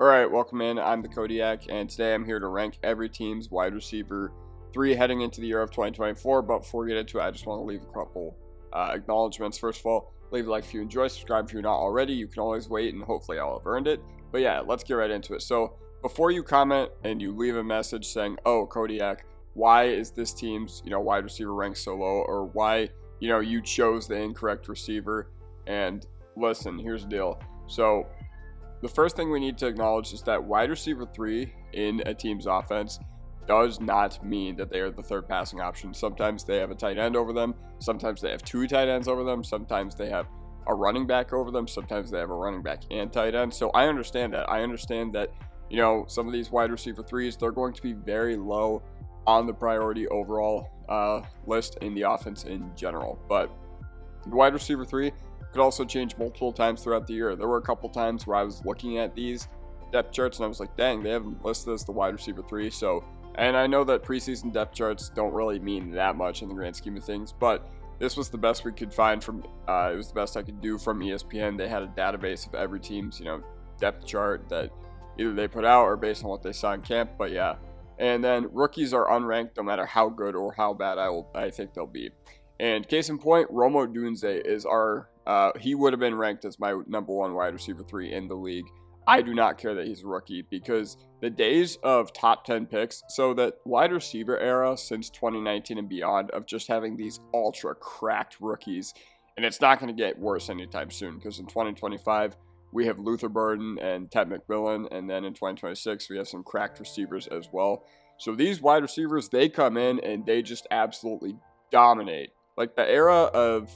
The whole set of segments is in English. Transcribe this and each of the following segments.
Alright, welcome in. I'm the Kodiak, and today I'm here to rank every team's wide receiver 3 heading into the year of 2024. But before we get into it, I just want to leave a couple acknowledgments. First of all, leave a like if you enjoy, subscribe if you're not already. You can always wait, and hopefully I'll have earned it. But yeah, let's get right into it. So before you comment and you leave a message saying, "Oh, Kodiak, why is this team's wide receiver ranked so low?" or "Why you chose the incorrect receiver?" And listen, here's the deal. So the first thing we need to acknowledge is that wide receiver 3 in a team's offense does not mean that they are the third passing option. Sometimes they have a tight end over them. Sometimes they have 2 tight ends over them. Sometimes they have a running back over them. Sometimes they have a running back and tight end. So I understand that. I understand that, some of these wide receiver 3s, they're going to be very low on the priority overall list in the offense in general. But the wide receiver 3 could also change multiple times throughout the year. There were a couple times where I was looking at these depth charts and I was like, dang, they haven't listed as the wide receiver 3. So, and I know that preseason depth charts don't really mean that much in the grand scheme of things, but this was the best we could find from, it was the best I could do from ESPN. They had a database of every team's, depth chart that either they put out or based on what they saw in camp, but yeah. And then rookies are unranked no matter how good or how bad I think they'll be. And case in point, Rome Odunze is our, he would have been ranked as my #1 wide receiver 3 in the league. I do not care that he's a rookie because the days of top 10 picks, so that wide receiver era since 2019 and beyond of just having these ultra cracked rookies, and it's not going to get worse anytime soon because in 2025, we have Luther Burden and Ted McMillan, and then in 2026, we have some cracked receivers as well. So these wide receivers, they come in and they just absolutely dominate. Like the era of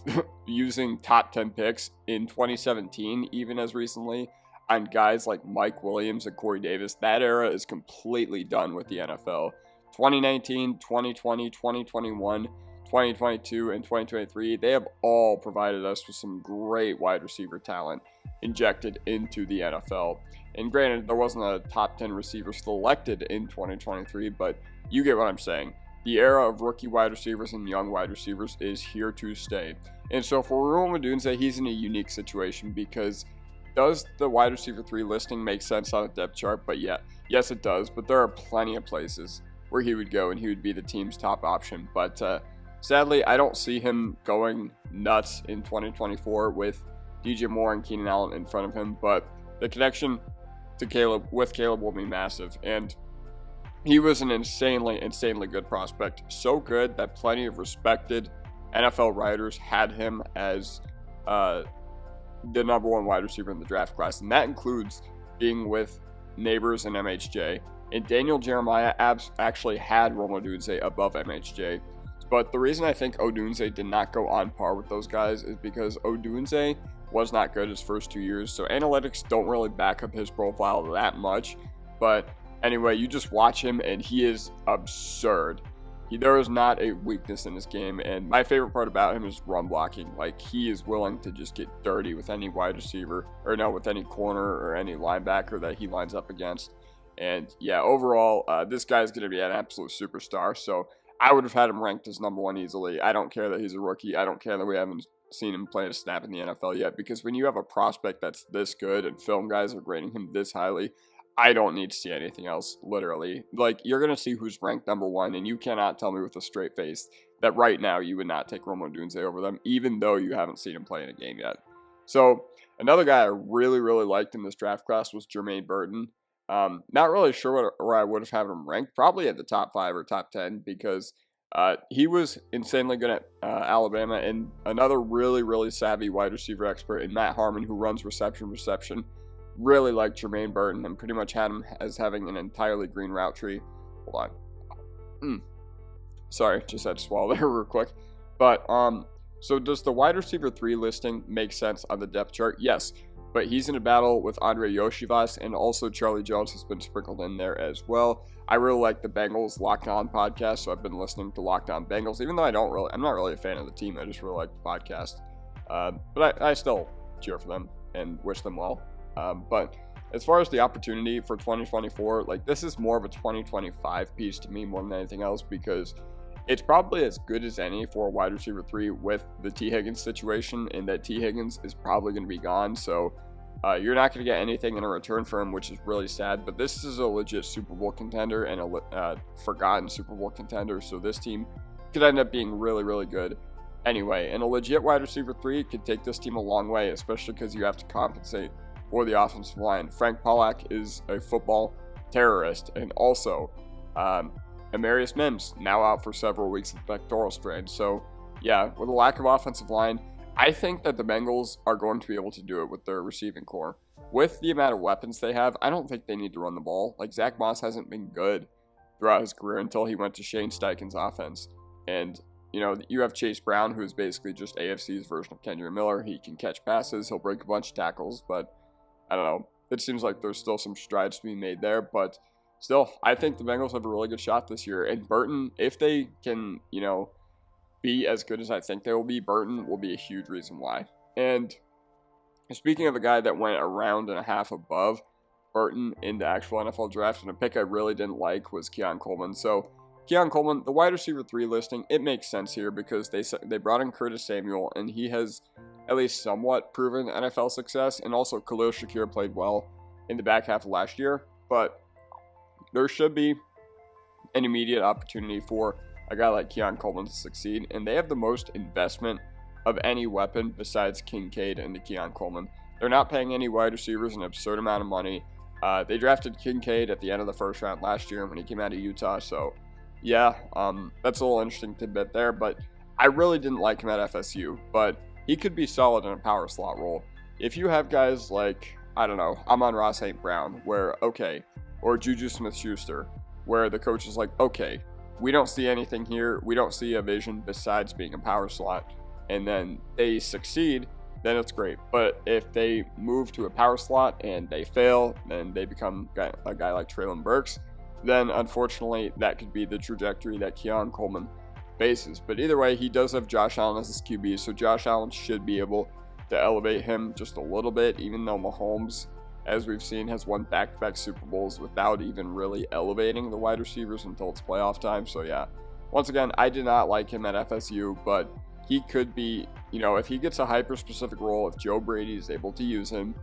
using top 10 picks in 2017, even as recently, on guys like Mike Williams and Corey Davis, that era is completely done with the NFL. 2019, 2020, 2021, 2022, and 2023, they have all provided us with some great wide receiver talent injected into the NFL. And granted, there wasn't a top 10 receiver selected in 2023, but you get what I'm saying. The era of rookie wide receivers and young wide receivers is here to stay. And so for Rome Odunze, he's in a unique situation because does the wide receiver 3 listing make sense on a depth chart? But yeah, yes it does. But there are plenty of places where he would go and he would be the team's top option. But sadly, I don't see him going nuts in 2024 with DJ Moore and Keenan Allen in front of him. But the connection to Caleb will be massive. And he was an insanely good prospect. So good that plenty of respected NFL writers had him as the #1 wide receiver in the draft class. And that includes being with Neighbors and MHJ. And Daniel Jeremiah actually had Rome Odunze above MHJ. But the reason I think Odunze did not go on par with those guys is because Odunze was not good his first 2 years. So analytics don't really back up his profile that much. But anyway, you just watch him, and he is absurd. There is not a weakness in his game, and my favorite part about him is run blocking. Like, he is willing to just get dirty with any wide receiver, or no, with any corner or any linebacker that he lines up against. And yeah, overall, this guy's going to be an absolute superstar, so I would have had him ranked as #1 easily. I don't care that he's a rookie. I don't care that we haven't seen him play a snap in the NFL yet, because when you have a prospect that's this good and film guys are grading him this highly, I don't need to see anything else, literally. Like, you're going to see who's ranked #1, and you cannot tell me with a straight face that right now you would not take Rome Odunze over them, even though you haven't seen him play in a game yet. So, another guy I really liked in this draft class was Jermaine Burton. Not really sure where I would have had him ranked, probably at the top 5 or top 10, because he was insanely good at Alabama, and another really savvy wide receiver expert in Matt Harmon, who runs reception. Really liked Jermaine Burton and pretty much had him as having an entirely green route tree. Hold on. Sorry, just had to swallow there real quick. But, so does the wide receiver 3 listing make sense on the depth chart? Yes, but he's in a battle with Andre Yoshivas, and also Charlie Jones has been sprinkled in there as well. I really like the Bengals Locked On podcast, so I've been listening to Locked On Bengals, even though I'm not really a fan of the team. I just really like the podcast. But I still cheer for them and wish them well. But as far as the opportunity for 2024, like, this is more of a 2025 piece to me more than anything else, because it's probably as good as any for a wide receiver 3 with the T. Higgins situation, and that T. Higgins is probably going to be gone. So You're not going to get anything in a return for him, which is really sad. But this is a legit Super Bowl contender and a forgotten Super Bowl contender. So this team could end up being really, really good. Anyway, and a legit wide receiver 3 could take this team a long way, especially because you have to compensate for the offensive line. Frank Pollack is a football terrorist. And also, Amarius Mims, now out for several weeks with pectoral strain. So, yeah, with a lack of offensive line, I think that the Bengals are going to be able to do it with their receiving core. With the amount of weapons they have, I don't think they need to run the ball. Like, Zach Moss hasn't been good throughout his career until he went to Shane Steichen's offense. And, you know, you have Chase Brown, who is basically just AFC's version of Kendra Miller. He can catch passes, he'll break a bunch of tackles, but I don't know. It seems like there's still some strides to be made there, but still, I think the Bengals have a really good shot this year. And Burton, if they can, you know, be as good as I think they will be, Burton will be a huge reason why. And speaking of a guy that went a round and a half above Burton in the actual NFL draft, and a pick I really didn't like was Keon Coleman. So Keon Coleman, the wide receiver 3 listing, it makes sense here because they brought in Curtis Samuel, and he has at least somewhat proven NFL success. And also Khalil Shakir played well in the back half of last year, but there should be an immediate opportunity for a guy like Keon Coleman to succeed, and they have the most investment of any weapon besides Kincaid and Keon Coleman. They're not paying any wide receivers an absurd amount of money. They drafted Kincaid at the end of the first round last year when he came out of Utah, so yeah, that's a little interesting tidbit there, but I really didn't like him at FSU, but he could be solid in a power slot role. If you have guys like, I don't know, Amon-Ra St. Brown, where, okay, or Juju Smith-Schuster, where the coach is like, okay, we don't see anything here. We don't see a vision besides being a power slot. And then they succeed, then it's great. But if they move to a power slot and they fail, and they become a guy like Treylon Burks, then unfortunately that could be the trajectory that Keon Coleman faces. But either way, he does have Josh Allen as his QB, so Josh Allen should be able to elevate him just a little bit, even though Mahomes, as we've seen, has won back-to-back Super Bowls without even really elevating the wide receivers until it's playoff time. So yeah, once again, I did not like him at FSU, but he could be, you know, if he gets a hyper-specific role, if Joe Brady is able to use him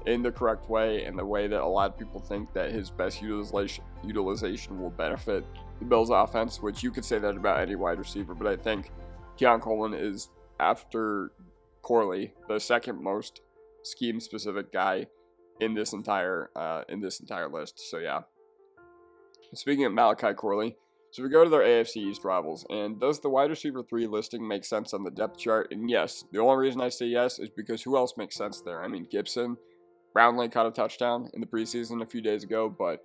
in the correct way, and the way that a lot of people think that his best utilization will benefit the Bills' offense, which you could say that about any wide receiver, but I think Keon Coleman is, after Corley, the second most scheme-specific guy in this entire list. So yeah. Speaking of Malachi Corley, so we go to their AFC East rivals, and does the wide receiver 3 listing make sense on the depth chart? And yes, the only reason I say yes is because who else makes sense there? I mean, Gibson, Brownlee caught a touchdown in the preseason a few days ago, but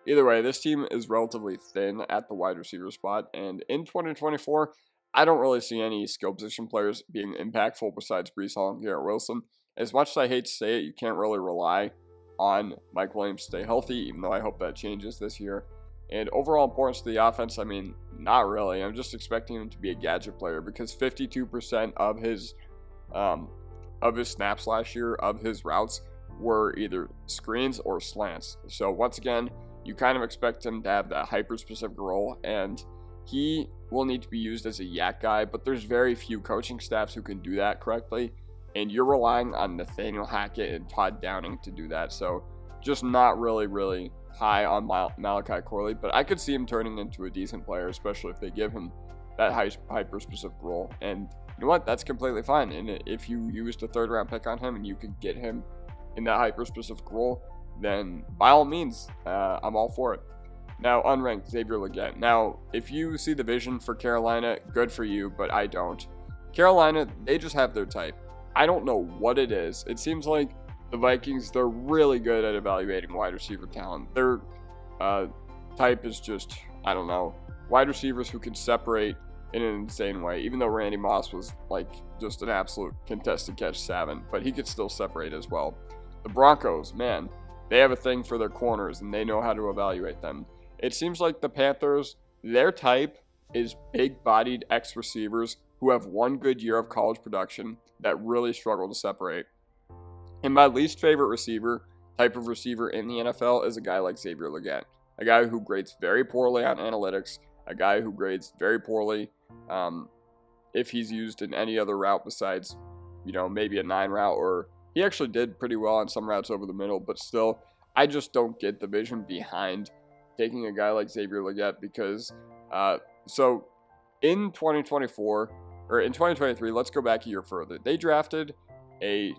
either way, this team is relatively thin at the wide receiver spot, and in 2024, I don't really see any skill position players being impactful besides Breece Hall and Garrett Wilson. As much as I hate to say it, you can't really rely on Mike Williams to stay healthy, even though I hope that changes this year. And overall importance to the offense, I mean, not really. I'm just expecting him to be a gadget player because 52% of his snaps last year, of his routes, were either screens or slants. So once again, you kind of expect him to have that hyper-specific role, and he will need to be used as a yak guy, but there's very few coaching staffs who can do that correctly, and you're relying on Nathaniel Hackett and Todd Downing to do that. So just not really high on Malachi Corley, but I could see him turning into a decent player, especially if they give him that hyper-specific role. And you know what? That's completely fine. And if you used a third-round pick on him and you could get him in that hyper-specific role, then by all means, I'm all for it. Now, unranked Xavier Legette. Now, if you see the vision for Carolina, good for you, but I don't. Carolina, they just have their type. I don't know what it is. It seems like the Vikings, they're really good at evaluating wide receiver talent. Their type is just, I don't know, wide receivers who can separate in an insane way, even though Randy Moss was like just an absolute contested catch savant, but he could still separate as well. The Broncos, man, they have a thing for their corners, and they know how to evaluate them. It seems like the Panthers, their type is big-bodied ex-receivers who have one good year of college production that really struggle to separate. And my least favorite type of receiver in the NFL is a guy like Xavier Legette, a guy who grades very poorly on analytics, a guy who grades very poorly if he's used in any other route besides, you know, maybe a 9 route, or He actually did pretty well on some routes over the middle, but still, I just don't get the vision behind taking a guy like Xavier Legette because, so in 2024, or in 2023, let's go back a year further. They drafted a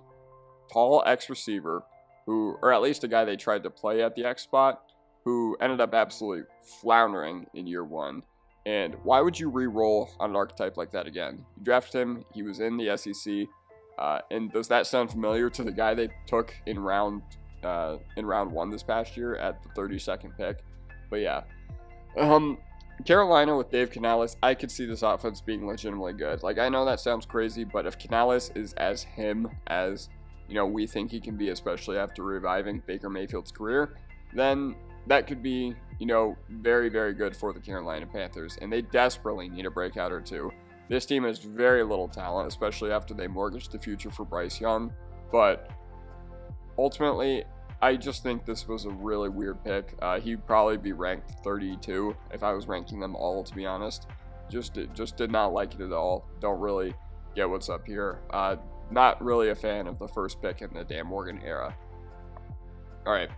tall X receiver who, or at least a guy they tried to play at the X spot, who ended up absolutely floundering in year one. And why would you re-roll on an archetype like that again? You drafted him, he was in the SEC, and does that sound familiar to the guy they took in round one this past year at the 32nd pick? But yeah, Carolina with Dave Canales, I could see this offense being legitimately good. Like, I know that sounds crazy, but if Canales is as him as, you know, we think he can be, especially after reviving Baker Mayfield's career, then that could be, you know, very, very good for the Carolina Panthers, and they desperately need a breakout or two. This team has very little talent, especially after they mortgaged the future for Bryce Young, but ultimately, I just think this was a really weird pick. He'd probably be ranked 32 if I was ranking them all, to be honest. Just did not like it at all. Don't really get what's up here. Not really a fan of the first pick in the Dan Morgan era. All right,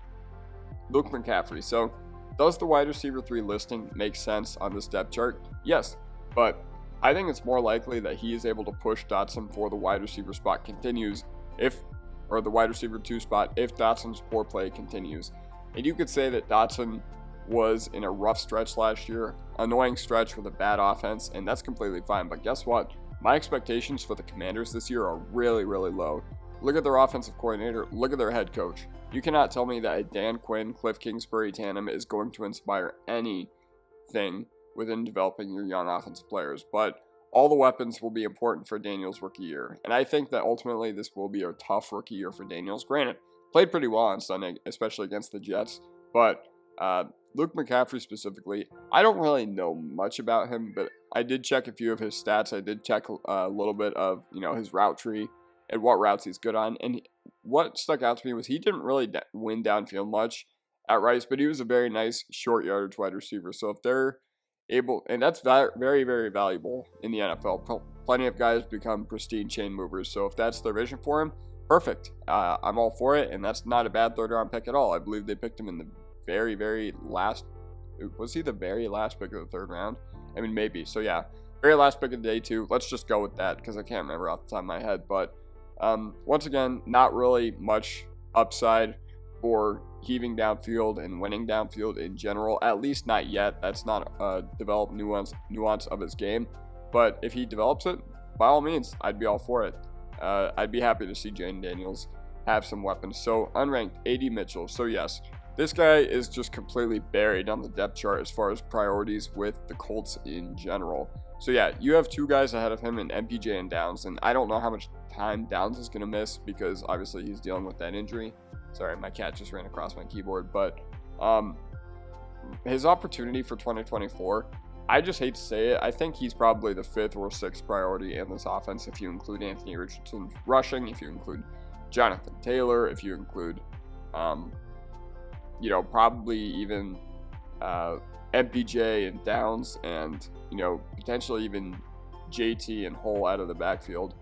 Luke McCaffrey. So, does the wide receiver 3 listing make sense on this depth chart? Yes, but I think it's more likely that he is able to push Dotson for the wide receiver spot continues or the wide receiver 2 spot if Dotson's poor play continues. And you could say that Dotson was in a rough stretch last year, annoying stretch with a bad offense, and that's completely fine. But guess what? My expectations for the Commanders this year are really, really low. Look at their offensive coordinator. Look at their head coach. You cannot tell me that a Dan Quinn, Cliff Kingsbury tandem is going to inspire anything within developing your young offensive players. But all the weapons will be important for Daniels' rookie year. And I think that ultimately this will be a tough rookie year for Daniels. Granted, played pretty well on Sunday, especially against the Jets. But Luke McCaffrey specifically, I don't really know much about him, but I did check a few of his stats. I did check a little bit of, you know, his route tree and what routes he's good on. And what stuck out to me was he didn't really win downfield much at Rice, but he was a very nice short yardage wide receiver. So if they're able, and that's very, very valuable in the NFL. Plenty of guys become pristine chain movers. So if that's their vision for him, perfect. I'm all for it, and that's not a bad third round pick at all. I believe they picked him in the very, very last. Was he the very last pick of the third round? I mean, maybe. So yeah, very last pick of day 2. Let's just go with that because I can't remember off the top of my head. But once again, not really much upside for heaving downfield and winning downfield in general, at least not yet. That's not a developed nuance of his game. But if he develops it, by all means, I'd be all for it. I'd be happy to see Jayden Daniels have some weapons. So unranked, A.D. Mitchell. So yes, this guy is just completely buried on the depth chart as far as priorities with the Colts in general. So yeah, you have 2 guys ahead of him in MPJ and Downs, and I don't know how much time Downs is going to miss because obviously he's dealing with that injury. Sorry, my cat just ran across my keyboard, but his opportunity for 2024, I just hate to say it, I think he's probably the 5th or 6th priority in this offense if you include Anthony Richardson rushing, if you include Jonathan Taylor, if you include, you know, probably even MPJ and Downs and, you know, potentially even JT and Hull out of the backfield.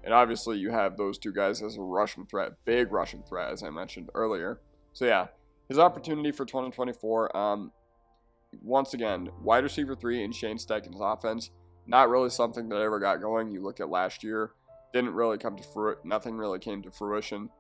And obviously you have those 2 guys as a rushing threat, big rushing threat, as I mentioned earlier. So yeah, his opportunity for 2024, once again, wide receiver 3 in Shane Steichen's offense, not really something that ever got going. You look at last year, didn't really come to fruition. Nothing really came to fruition.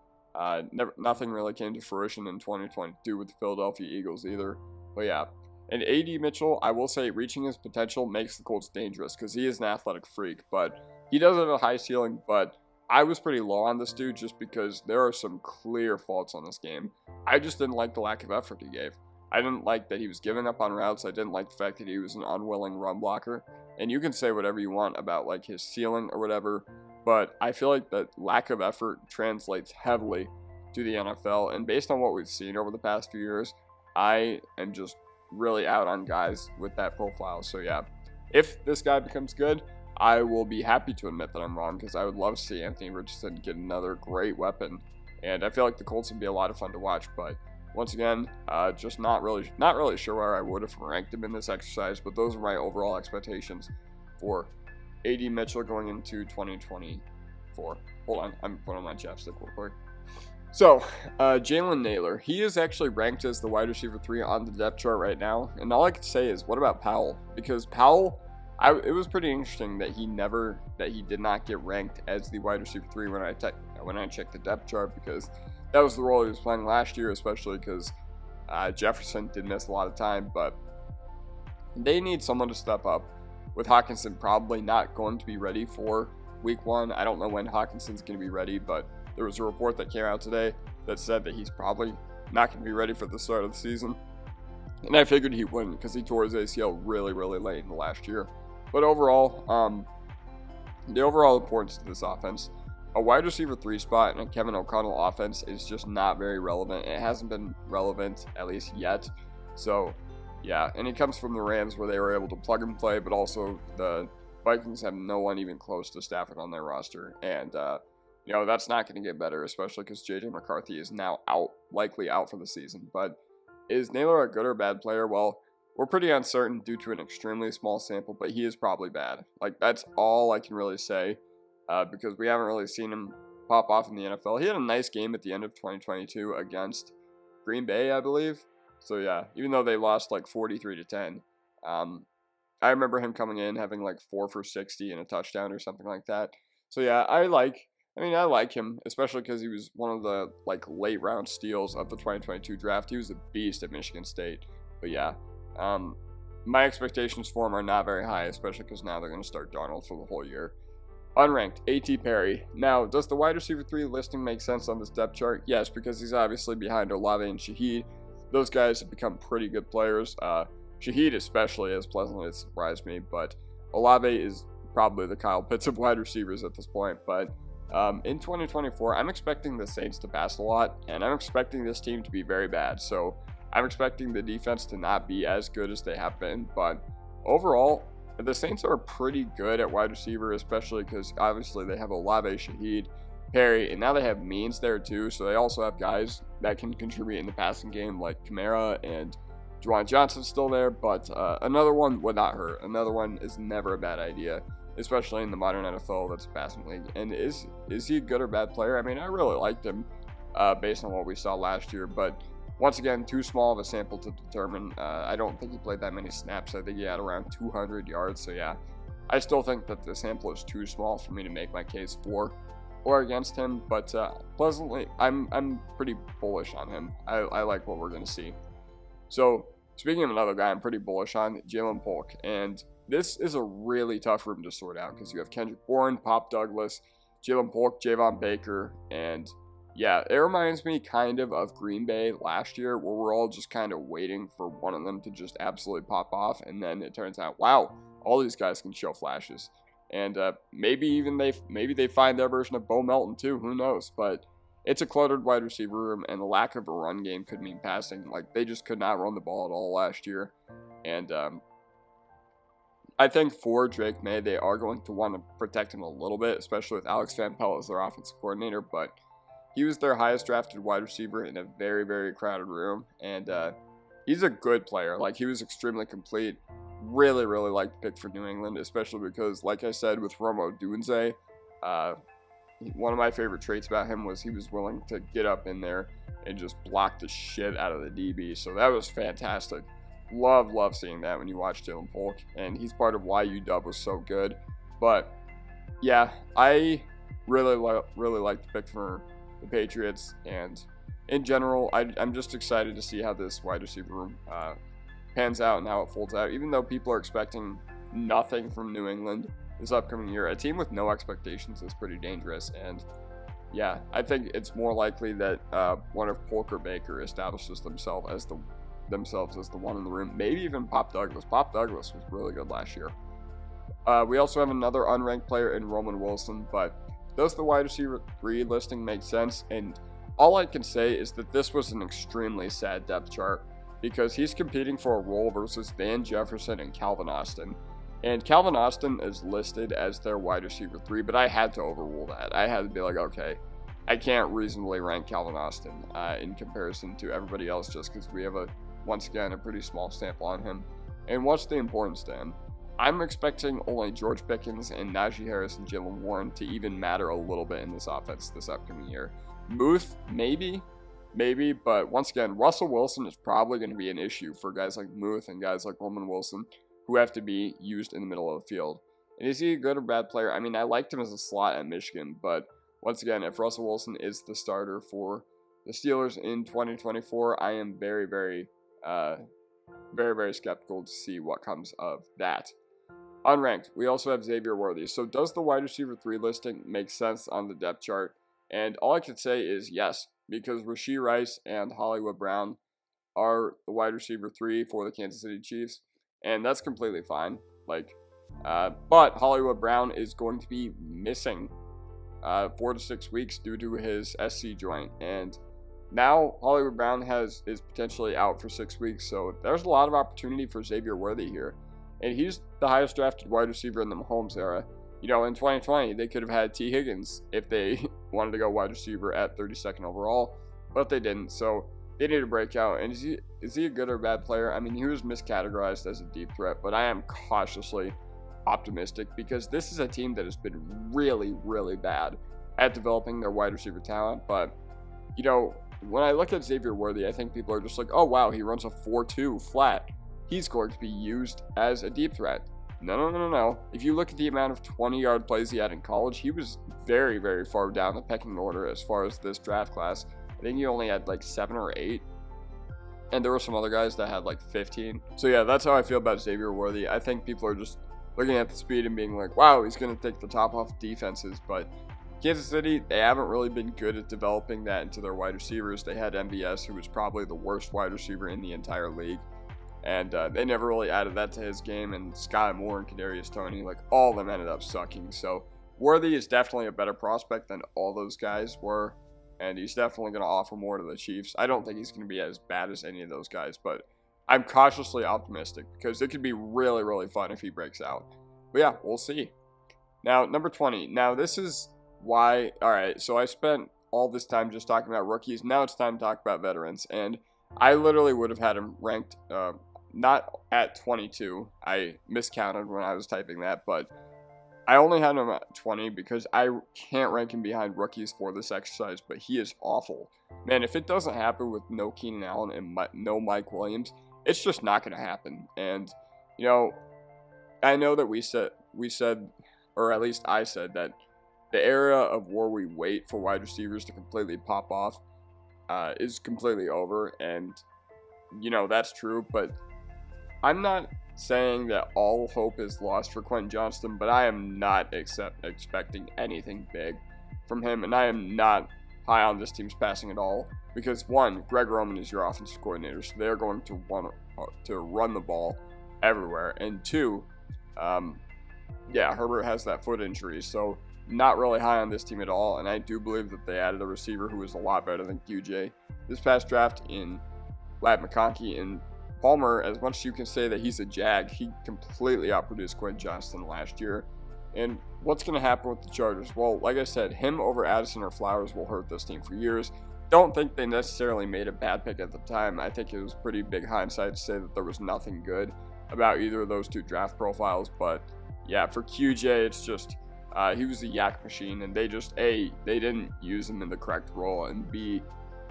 Nothing really came to fruition in 2022 with the Philadelphia Eagles either. But yeah, and A.D. Mitchell, I will say, reaching his potential makes the Colts dangerous because he is an athletic freak, but he does have a high ceiling. But I was pretty low on this dude just because there are some clear faults on this game. I just didn't like the lack of effort he gave. I didn't like that he was giving up on routes. I didn't like the fact that he was an unwilling run blocker. And you can say whatever you want about like his ceiling or whatever, but I feel like that lack of effort translates heavily to the NFL. And based on what we've seen over the past few years, I am just really out on guys with that profile. So yeah, if this guy becomes good, I will be happy to admit that I'm wrong because I would love to see Anthony Richardson get another great weapon. And I feel like the Colts would be a lot of fun to watch, but once again, just not really sure where I would have ranked him in this exercise, but those are my overall expectations for A.D. Mitchell going into 2024. Hold on, I'm putting on my chapstick real quick. So, Jalen Nailor, he is actually ranked as the wide receiver 3 on the depth chart right now. And all I can say is, what about Powell? Because Powell, it was pretty interesting that he did not get ranked as the wide receiver 3 when I checked the depth chart, because that was the role he was playing last year, especially because Jefferson did miss a lot of time. But they need someone to step up, with Hockenson probably not going to be ready for week 1. I don't know when Hockenson's going to be ready, but there was a report that came out today that said that he's probably not going to be ready for the start of the season. And I figured he wouldn't, because he tore his ACL really, really late in the last year. But overall, the overall importance to this offense, a wide receiver 3 spot in a Kevin O'Connell offense is just not very relevant. It hasn't been relevant, at least yet. So, yeah, and it comes from the Rams, where they were able to plug and play, but also the Vikings have no one even close to Stafford on their roster. And, that's not going to get better, especially because J.J. McCarthy is now likely out for the season. But is Nailor a good or bad player? Well, we're pretty uncertain due to an extremely small sample, but he is probably bad. Like, that's all I can really say, because we haven't really seen him pop off in the NFL. He had a nice game at the end of 2022 against Green Bay, I believe. So, yeah, even though they lost like 43-10, I remember him coming in having like 4 for 60 and a touchdown or something like that. So, yeah, I like him, especially because he was one of the late round steals of the 2022 draft. He was a beast at Michigan State. But yeah, my expectations for him are not very high, especially because now they're going to start Darnold for the whole year. Unranked, A.T. Perry. Now, does the wide receiver 3 listing make sense on this depth chart? Yes, because he's obviously behind Olave and Shaheed. Those guys have become pretty good players. Shaheed especially has pleasantly surprised me, but Olave is probably the Kyle Pitts of wide receivers at this point. But in 2024, I'm expecting the Saints to pass a lot, and I'm expecting this team to be very bad. So I'm expecting the defense to not be as good as they have been. But overall, the Saints are pretty good at wide receiver, especially because obviously they have Olave, Shaheed, Perry, and now they have Means there too. So they also have guys that can contribute in the passing game, like Kamara, and Juwan Johnson's still there. But another one would not hurt. Another one is never a bad idea, especially in the modern NFL that's a passing league. And is he a good or bad player? I mean, I really liked him based on what we saw last year, but once again, too small of a sample to determine. I don't think he played that many snaps. I think he had around 200 yards. So yeah, I still think that the sample is too small for me to make my case for or against him. But pleasantly, I'm pretty bullish on him. I like what we're going to see. So speaking of another guy I'm pretty bullish on, Jalen Polk. And this is a really tough room to sort out because you have Kendrick Bourne, Pop Douglas, Jalen Polk, Javon Baker, and yeah, it reminds me kind of Green Bay last year, where we're all just kind of waiting for one of them to just absolutely pop off, and then it turns out, wow, all these guys can show flashes. And maybe they find their version of Bo Melton too, who knows? But it's a cluttered wide receiver room, and the lack of a run game could mean passing. Like, they just could not run the ball at all last year. And I think for Drake May, they are going to want to protect him a little bit, especially with Alex Van Pelt as their offensive coordinator, but he was their highest drafted wide receiver in a very, very crowded room, and he's a good player. Like, he was extremely complete. Really, really liked the pick for New England, especially because, like I said, with Rome Odunze, one of my favorite traits about him was he was willing to get up in there and just block the shit out of the DB, so that was fantastic. Love seeing that when you watch Jalen Polk, and he's part of why UW was so good. But yeah, I really like the pick for the Patriots, and in general, I'm just excited to see how this wide receiver room pans out and how it folds out. Even though people are expecting nothing from New England this upcoming year, a team with no expectations is pretty dangerous. And yeah, I think it's more likely that one of Polk or Baker establishes themselves as the one in the room. Maybe even Pop Douglas. Pop Douglas was really good last year. We also have another unranked player in Roman Wilson, but does the wide receiver 3 listing make sense? And all I can say is that this was an extremely sad depth chart because he's competing for a role versus Van Jefferson and Calvin Austin. And Calvin Austin is listed as their wide receiver 3, but I had to overrule that. I had to be like, okay, I can't reasonably rank Calvin Austin in comparison to everybody else just because we have once again, a pretty small sample on him. And what's the importance to him? I'm expecting only George Pickens and Najee Harris and Jalen Warren to even matter a little bit in this offense this upcoming year. Muth, maybe, but once again, Russell Wilson is probably going to be an issue for guys like Muth and guys like Roman Wilson, who have to be used in the middle of the field. And is he a good or bad player? I mean, I liked him as a slot at Michigan, but once again, if Russell Wilson is the starter for the Steelers in 2024, I am very, very skeptical to see what comes of that. Unranked, we also have Xavier Worthy. So does the wide receiver 3 listing make sense on the depth chart? And all I can say is yes, because Rashee Rice and Hollywood Brown are the wide receiver 3 for the Kansas City Chiefs, and that's completely fine. But Hollywood Brown is going to be missing 4 to 6 weeks due to his SC joint, and now Hollywood Brown is potentially out for 6 weeks, so there's a lot of opportunity for Xavier Worthy here. And he's the highest drafted wide receiver in the Mahomes era. You know, in 2020, they could have had T. Higgins if they wanted to go wide receiver at 32nd overall, but they didn't, so they need to break out. And is he a good or bad player? I mean, he was miscategorized as a deep threat, but I am cautiously optimistic because this is a team that has been really, really bad at developing their wide receiver talent. But, you know, when I look at Xavier Worthy, I think people are just like, oh, wow, he runs a 4.2 flat. He's going to be used as a deep threat. No. If you look at the amount of 20-yard plays he had in college, he was very, very far down the pecking order as far as this draft class. I think he only had like 7 or 8. And there were some other guys that had like 15. So yeah, that's how I feel about Xavier Worthy. I think people are just looking at the speed and being like, wow, he's going to take the top off defenses. But Kansas City, they haven't really been good at developing that into their wide receivers. They had MVS, who was probably the worst wide receiver in the entire league. And they never really added that to his game. And Sky Moore and Kadarius Toney, like all of them ended up sucking. So Worthy is definitely a better prospect than all those guys were. And he's definitely going to offer more to the Chiefs. I don't think he's going to be as bad as any of those guys. But I'm cautiously optimistic because it could be really, really fun if he breaks out. But yeah, we'll see. Now, number 20. Now, this is why... Alright, so I spent all this time just talking about rookies. Now it's time to talk about veterans. And I literally would have had him ranked... not at 22. I miscounted when I was typing that, but I only had him at 20 because I can't rank him behind rookies for this exercise, but he is awful. Man, if it doesn't happen with no Keenan Allen and no Mike Williams, it's just not going to happen. And, you know, I know that we said, or at least I said, that the era of where we wait for wide receivers to completely pop off is completely over, and, you know, that's true, but I'm not saying that all hope is lost for Quentin Johnston, but I am not expecting anything big from him, and I am not high on this team's passing at all, because one, Greg Roman is your offensive coordinator, so they're going to want to run the ball everywhere, and two, Herbert has that foot injury, so not really high on this team at all, and I do believe that they added a receiver who is a lot better than QJ this past draft in Ladd McConkey, and Palmer, as much as you can say that he's a jag, he completely outproduced Quentin Johnston last year. And what's going to happen with the Chargers? Well, like I said, him over Addison or Flowers will hurt this team for years. Don't think they necessarily made a bad pick at the time. I think it was pretty big hindsight to say that there was nothing good about either of those two draft profiles. But yeah, for QJ, it's just he was a yak machine, and they just, A, they didn't use him in the correct role, and B,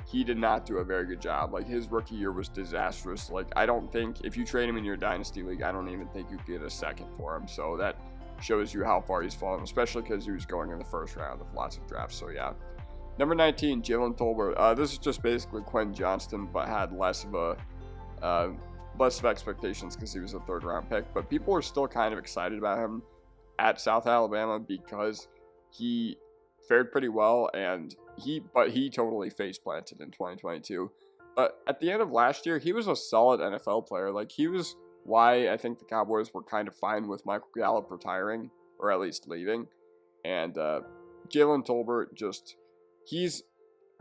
he did not do a very good job. Like, his rookie year was disastrous. Like, I don't think, if you trade him in your dynasty league, I don't even think you get a second for him. So that shows you how far he's fallen, especially because he was going in the first round of lots of drafts. So yeah. Number 19, Jalen Tolbert. This is just basically Quentin Johnston, but had less of expectations because he was a third-round pick. But people are still kind of excited about him at South Alabama because he fared pretty well, and he totally face planted in 2022. But at the end of last year, he was a solid NFL player. Like, he was why I think the Cowboys were kind of fine with Michael Gallup retiring, or at least leaving. And Jalen Tolbert, he's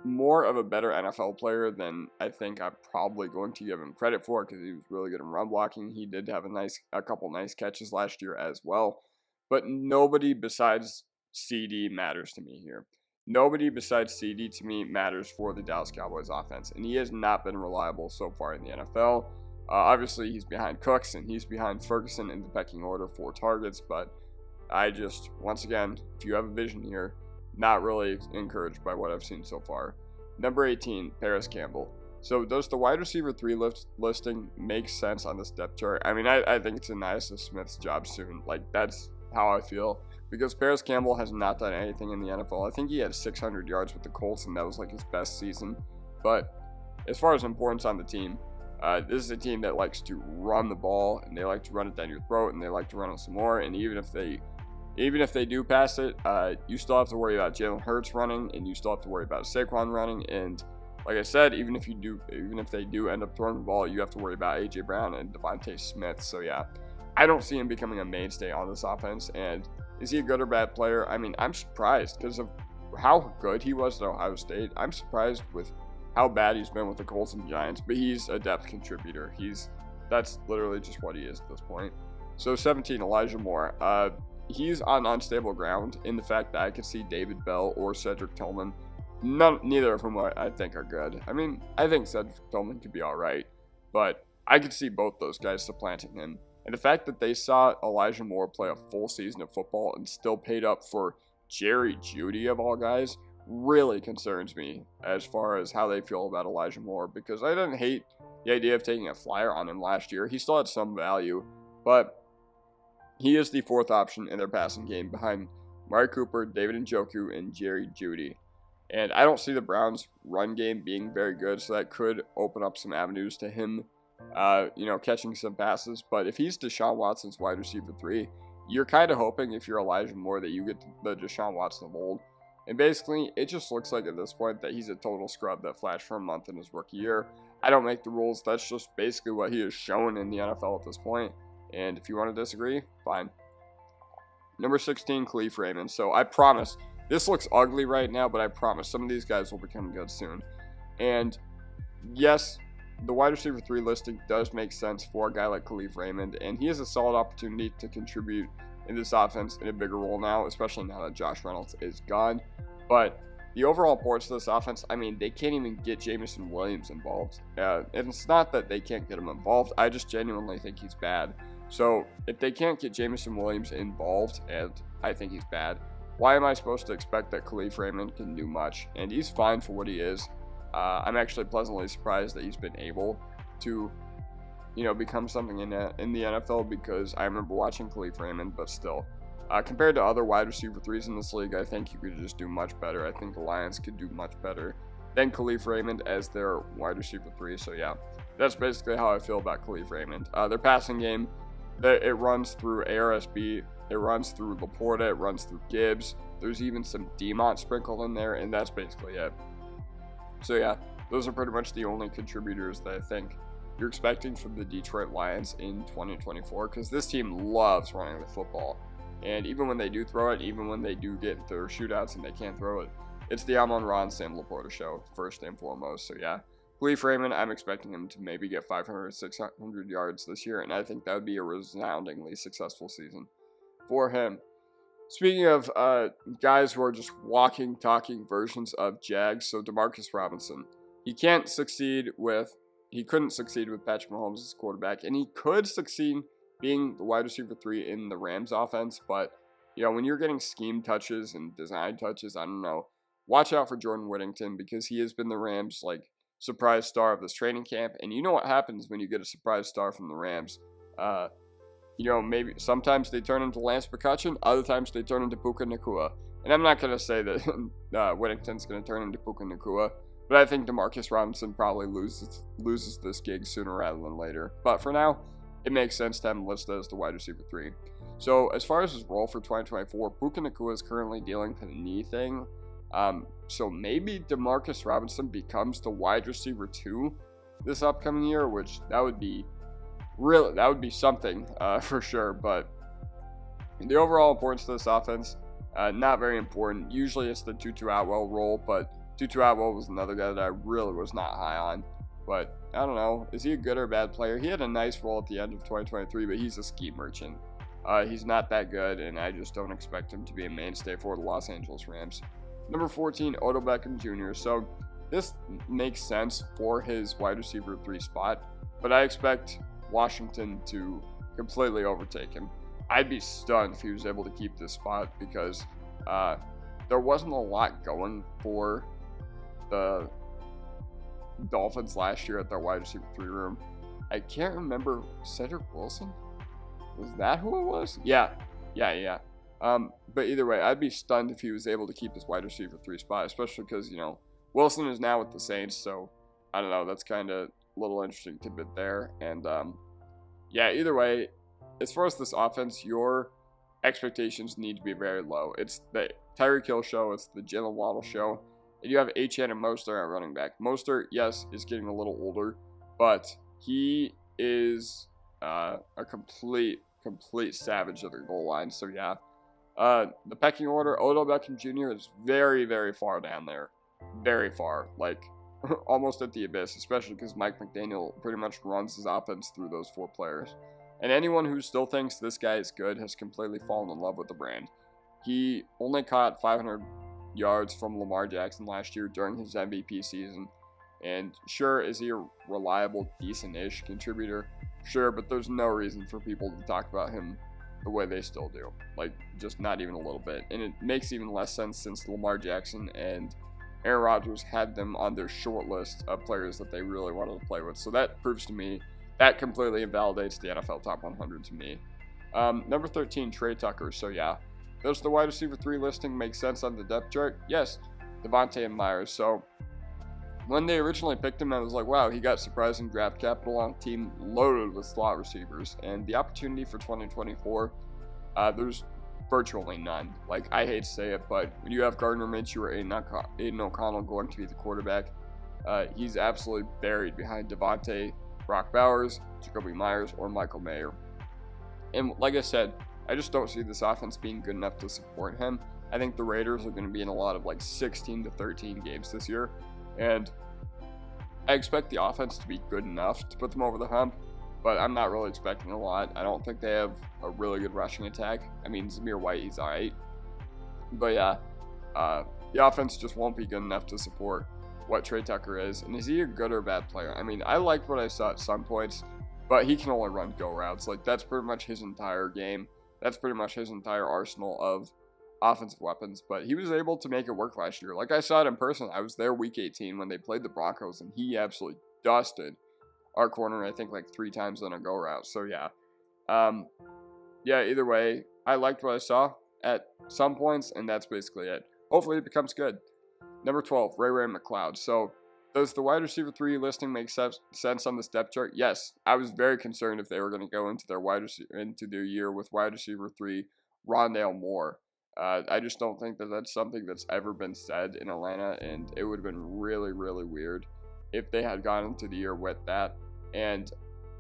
more of a better NFL player than I think I'm probably going to give him credit for, because he was really good in run blocking. He did have a couple nice catches last year as well. But nobody besides CD matters to me here. Nobody besides CD to me matters for the Dallas Cowboys offense, and he has not been reliable so far in the NFL. Obviously, he's behind Cooks, and he's behind Ferguson in the pecking order for targets, but once again, if you have a vision here, not really encouraged by what I've seen so far. Number 18, Paris Campbell. So does the wide receiver 3 listing make sense on this depth chart? I mean, I think it's Anais Smith's job soon. Like, that's how I feel. Because Paris Campbell has not done anything in the NFL. I think he had 600 yards with the Colts, and that was like his best season. But as far as importance on the team, this is a team that likes to run the ball, and they like to run it down your throat, and they like to run it some more. And even if they do pass it, you still have to worry about Jalen Hurts running, and you still have to worry about Saquon running. And like I said, even if they do end up throwing the ball, you have to worry about AJ Brown and Devontae Smith. So yeah, I don't see him becoming a mainstay on this offense. And is he a good or bad player? I mean, I'm surprised because of how good he was at Ohio State. I'm surprised with how bad he's been with the Colts and Giants, but he's a depth contributor. That's literally just what he is at this point. So 17, Elijah Moore. He's on unstable ground in the fact that I could see David Bell or Cedric Tillman. Neither of whom I think are good. I mean, I think Cedric Tillman could be all right, but I could see both those guys supplanting him. And the fact that they saw Elijah Moore play a full season of football and still paid up for Jerry Jeudy of all guys really concerns me as far as how they feel about Elijah Moore, because I didn't hate the idea of taking a flyer on him last year. He still had some value, but he is the fourth option in their passing game behind Mari Cooper, David Njoku, and Jerry Jeudy. And I don't see the Browns' run game being very good, so that could open up some avenues to him, catching some passes. But if he's Deshaun Watson's wide receiver 3, you're kind of hoping, if you're Elijah Moore, that you get the Deshaun Watson mold. And basically, it just looks like at this point that he's a total scrub that flashed for a month in his rookie year. I don't make the rules. That's just basically what he has shown in the NFL at this point. And if you want to disagree, fine. Number 16, Khalif Raymond. So I promise, this looks ugly right now, but I promise some of these guys will become good soon. And yes, the wide receiver 3 listing does make sense for a guy like Khalif Raymond, and he has a solid opportunity to contribute in this offense in a bigger role now, especially now that Josh Reynolds is gone. But the overall importance of this offense, I mean, they can't even get Jameson Williams involved. And it's not that they can't get him involved, I just genuinely think he's bad. So if they can't get Jameson Williams involved, and I think he's bad, why am I supposed to expect that Khalif Raymond can do much? And he's fine for what he is. I'm actually pleasantly surprised that he's been able to, become something in the NFL, because I remember watching Khalif Raymond, but still. Compared to other wide receiver 3s in this league, I think you could just do much better. I think the Lions could do much better than Khalif Raymond as their wide receiver 3. So yeah, that's basically how I feel about Khalif Raymond. Their passing game, it runs through ARSB, it runs through Laporta, it runs through Gibbs. There's even some Demont sprinkled in there, and that's basically it. So yeah, those are pretty much the only contributors that I think you're expecting from the Detroit Lions in 2024, because this team loves running the football. And even when they do throw it, even when they do get their shootouts and they can't throw it, it's the Amon-Ra and Sam Laporta show, first and foremost. So yeah, Khalif Raymond, I'm expecting him to maybe get 500 or 600 yards this year, and I think that would be a resoundingly successful season for him. Speaking of guys who are just walking, talking versions of Jags, so Demarcus Robinson. He couldn't succeed with Patrick Mahomes as quarterback, and he could succeed being the wide receiver 3 in the Rams offense, but when you're getting scheme touches and design touches, I don't know. Watch out for Jordan Whittington, because he has been the Rams' surprise star of this training camp, and you know what happens when you get a surprise star from the Rams. Maybe sometimes they turn into Lance McCutcheon, other times they turn into Puka Nacua. And I'm not going to say that Whittington's going to turn into Puka Nacua, but I think Demarcus Robinson probably loses this gig sooner rather than later. But for now, it makes sense to have him listed as the wide receiver 3. So as far as his role for 2024, Puka Nacua is currently dealing with a knee thing. So maybe Demarcus Robinson becomes the wide receiver 2 this upcoming year, which that would be something for sure. But the overall importance to this offense, not very important. Usually it's the Tutu Atwell role, but Tutu Atwell was another guy that I really was not high on. But I don't know, is he a good or bad player? He had a nice role at the end of 2023, but he's a scheme merchant. He's not that good, and I just don't expect him to be a mainstay for the Los Angeles Rams. Number 14, Odell Beckham Jr. So this makes sense for his wide receiver 3 spot, but I expect Washington to completely overtake him. I'd be stunned if he was able to keep this spot, because there wasn't a lot going for the Dolphins last year at their wide receiver 3 room. I can't remember. Cedric Wilson? Was that who it was? Yeah. But either way, I'd be stunned if he was able to keep his wide receiver 3 spot, especially because, you know, Wilson is now with the Saints, so I don't know. That's kind of a little interesting tidbit there. And, yeah, either way, as far as this offense, your expectations need to be very low. It's the Tyreek Hill show. It's the Jalen Waddle show. And you have Achane and Mostert at running back. Mostert, yes, is getting a little older, but he is a complete savage at the goal line. So, yeah. The pecking order, Odell Beckham Jr. is very, very far down there. Very far. Like, almost at the abyss, especially because Mike McDaniel pretty much runs his offense through those 4 players. And anyone who still thinks this guy is good has completely fallen in love with the brand. He only caught 500 yards from Lamar Jackson last year during his MVP season. And sure, is he a reliable, decent-ish contributor? Sure, but there's no reason for people to talk about him the way they still do. Like, just not even a little bit. And it makes even less sense since Lamar Jackson and Aaron Rodgers had them on their short list of players that they really wanted to play with. So that proves to me, that completely invalidates the NFL Top 100 to me. Number 13, Trey Tucker. So yeah, does the wide receiver 3 listing make sense on the depth chart? Yes, Devontae and Myers. So when they originally picked him, I was like, wow, he got surprising draft capital on a team loaded with slot receivers. And the opportunity for 2024, there's virtually none. Like, I hate to say it, but when you have Gardner Minshew or Aiden O'Connell going to be the quarterback, he's absolutely buried behind Devontae, Brock Bowers, Jacoby Myers, or Michael Mayer. And like I said, I just don't see this offense being good enough to support him. I think the Raiders are going to be in a lot of like 16 to 13 games this year. And I expect the offense to be good enough to put them over the hump, but I'm not really expecting a lot. I don't think they have a really good rushing attack. I mean, Zamir White, he's all right. But yeah, the offense just won't be good enough to support what Trey Tucker is. And is he a good or bad player? I mean, I liked what I saw at some points, but he can only run go routes. Like, that's pretty much his entire game. That's pretty much his entire arsenal of offensive weapons, but he was able to make it work last year. Like, I saw it in person. I was there week 18 when they played the Broncos, and he absolutely dusted our corner, I think, like 3 times on a go route. So, yeah. Yeah, either way, I liked what I saw at some points, and that's basically it. Hopefully it becomes good. Number 12, Ray McLeod. So, does the wide receiver 3 listing make sense on this depth chart? Yes. I was very concerned if they were going to go into their year with wide receiver 3, Rondale Moore. I just don't think that that's something that's ever been said in Atlanta, and it would have been really, really weird if they had gone into the year with that. And